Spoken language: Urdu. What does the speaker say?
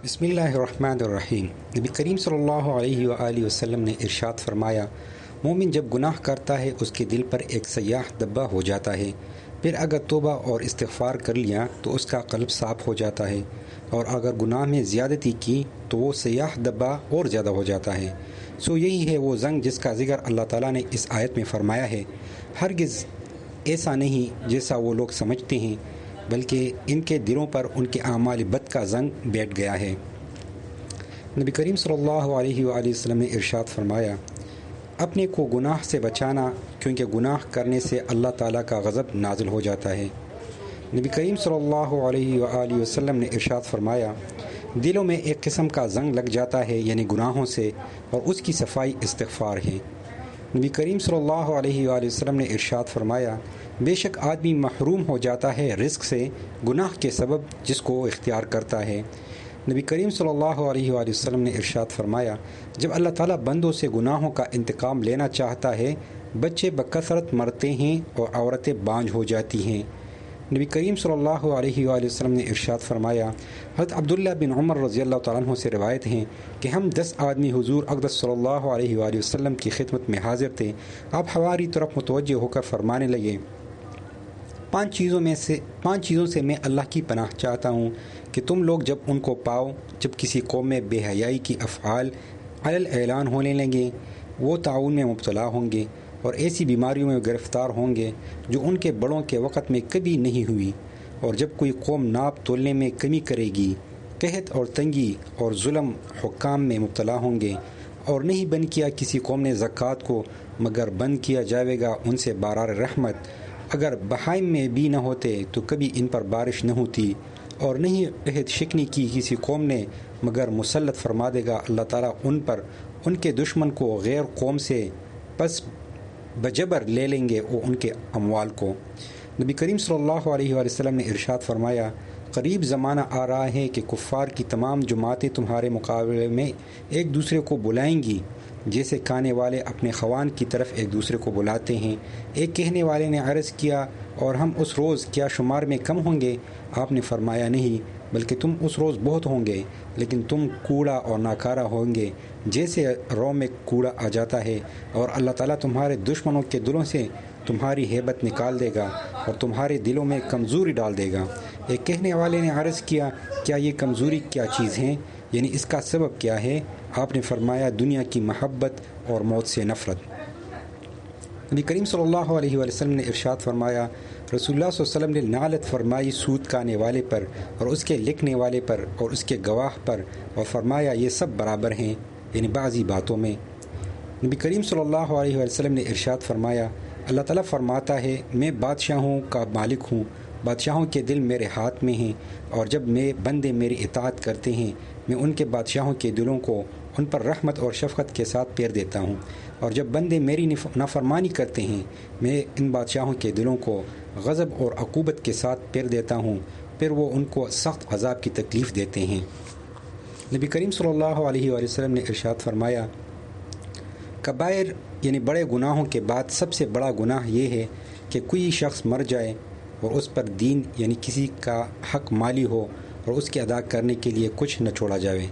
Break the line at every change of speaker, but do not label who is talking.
بسم اللہ الرحمن الرحیم۔ نبی کریم صلی اللہ علیہ وآلہ وسلم نے ارشاد فرمایا، مومن جب گناہ کرتا ہے اس کے دل پر ایک سیاہ دبا ہو جاتا ہے، پھر اگر توبہ اور استغفار کر لیا تو اس کا قلب صاف ہو جاتا ہے، اور اگر گناہ میں زیادتی کی تو وہ سیاہ دبا اور زیادہ ہو جاتا ہے۔ یہی ہے وہ زنگ جس کا ذکر اللہ تعالیٰ نے اس آیت میں فرمایا ہے۔ ہرگز ایسا نہیں جیسا وہ لوگ سمجھتے ہیں، بلکہ ان کے دلوں پر ان کے اعمال بد کا زنگ بیٹھ گیا ہے۔ نبی کریم صلی اللہ علیہ وآلہ وسلم نے ارشاد فرمایا، اپنے کو گناہ سے بچانا، کیونکہ گناہ کرنے سے اللہ تعالیٰ کا غضب نازل ہو جاتا ہے۔ نبی کریم صلی اللہ علیہ وآلہ وسلم نے ارشاد فرمایا، دلوں میں ایک قسم کا زنگ لگ جاتا ہے، یعنی گناہوں سے، اور اس کی صفائی استغفار ہے۔ نبی کریم صلی اللہ علیہ وآلہ وسلم نے ارشاد فرمایا، بے شک آدمی محروم ہو جاتا ہے رزق سے گناہ کے سبب جس کو وہ اختیار کرتا ہے۔ نبی کریم صلی اللہ علیہ وآلہ وسلم نے ارشاد فرمایا، جب اللہ تعالیٰ بندوں سے گناہوں کا انتقام لینا چاہتا ہے، بچے بکثرت مرتے ہیں اور عورتیں بانجھ ہو جاتی ہیں۔ نبی کریم صلی اللہ علیہ وآلہ وسلم نے ارشاد فرمایا، حضرت عبداللہ بن عمر رضی اللہ تعالیٰ عنہ سے روایت ہیں کہ ہم 10 آدمی حضور اقدس صلی اللہ علیہ وآلہ وسلم کی خدمت میں حاضر تھے۔ آپ ہماری طرف متوجہ ہو کر فرمانے لگے، 5 چیزوں سے میں اللہ کی پناہ چاہتا ہوں کہ تم لوگ جب ان کو پاؤ، جب کسی قوم میں بے حیائی کی افعال علی اعلان ہونے لگیں، وہ طاعون میں مبتلا ہوں گے اور ایسی بیماریوں میں گرفتار ہوں گے جو ان کے بڑوں کے وقت میں کبھی نہیں ہوئی، اور جب کوئی قوم ناپ تولنے میں کمی کرے گی، قحط اور تنگی اور ظلم حکام میں مبتلا ہوں گے، اور نہیں بند کیا کسی قوم نے زکوٰۃ کو مگر بند کیا جائے گا ان سے بارار رحمت، اگر بہائم میں بھی نہ ہوتے تو کبھی ان پر بارش نہ ہوتی، اور نہیں عہد شکنی کی کسی قوم نے مگر مسلط فرما دے گا اللہ تعالیٰ ان پر ان کے دشمن کو غیر قوم سے، پس بجبر لے لیں گے وہ ان کے اموال کو۔ نبی کریم صلی اللہ علیہ وآلہ وسلم نے ارشاد فرمایا، قریب زمانہ آ رہا ہے کہ کفار کی تمام جماعتیں تمہارے مقابلے میں ایک دوسرے کو بلائیں گی، جیسے کھانے والے اپنے خوان کی طرف ایک دوسرے کو بلاتے ہیں۔ ایک کہنے والے نے عرض کیا، اور ہم اس روز کیا شمار میں کم ہوں گے؟ آپ نے فرمایا، نہیں، بلکہ تم اس روز بہت ہوں گے، لیکن تم کوڑا اور ناکارہ ہوں گے، جیسے رو میں کوڑا آ جاتا ہے، اور اللہ تعالیٰ تمہارے دشمنوں کے دلوں سے تمہاری ہیبت نکال دے گا اور تمہارے دلوں میں کمزوری ڈال دے گا۔ ایک کہنے والے نے عرض کیا، کیا یہ کمزوری کیا چیز ہے، یعنی اس کا سبب کیا ہے؟ آپ نے فرمایا، دنیا کی محبت اور موت سے نفرت۔ نبی کریم صلی اللہ علیہ وآلہ وسلم نے ارشاد فرمایا، رسول اللہ صلی اللہ علیہ وسلم نے لعنت فرمائی سود کھانے والے پر اور اس کے لکھنے والے پر اور اس کے گواہ پر، اور فرمایا یہ سب برابر ہیں، یعنی بعضی باتوں میں۔ نبی کریم صلی اللہ علیہ وآلہ وسلم نے ارشاد فرمایا، اللہ تعالیٰ فرماتا ہے، میں بادشاہوں کا مالک ہوں، بادشاہوں کے دل میرے ہاتھ میں ہیں، اور جب بندے میری اطاعت کرتے ہیں، میں ان کے بادشاہوں کے دلوں کو ان پر رحمت اور شفقت کے ساتھ پیر دیتا ہوں، اور جب بندے میری نافرمانی کرتے ہیں، میں ان بادشاہوں کے دلوں کو غضب اور عقوبت کے ساتھ پیر دیتا ہوں، پھر وہ ان کو سخت عذاب کی تکلیف دیتے ہیں۔ نبی کریم صلی اللہ علیہ وآلہ وسلم نے ارشاد فرمایا، کبائر یعنی بڑے گناہوں کے بعد سب سے بڑا گناہ یہ ہے کہ کوئی شخص مر جائے اور اس پر دین یعنی کسی کا حق مالی ہو اور اس کے ادا کرنے کے لیے کچھ نہ چھوڑا جائے۔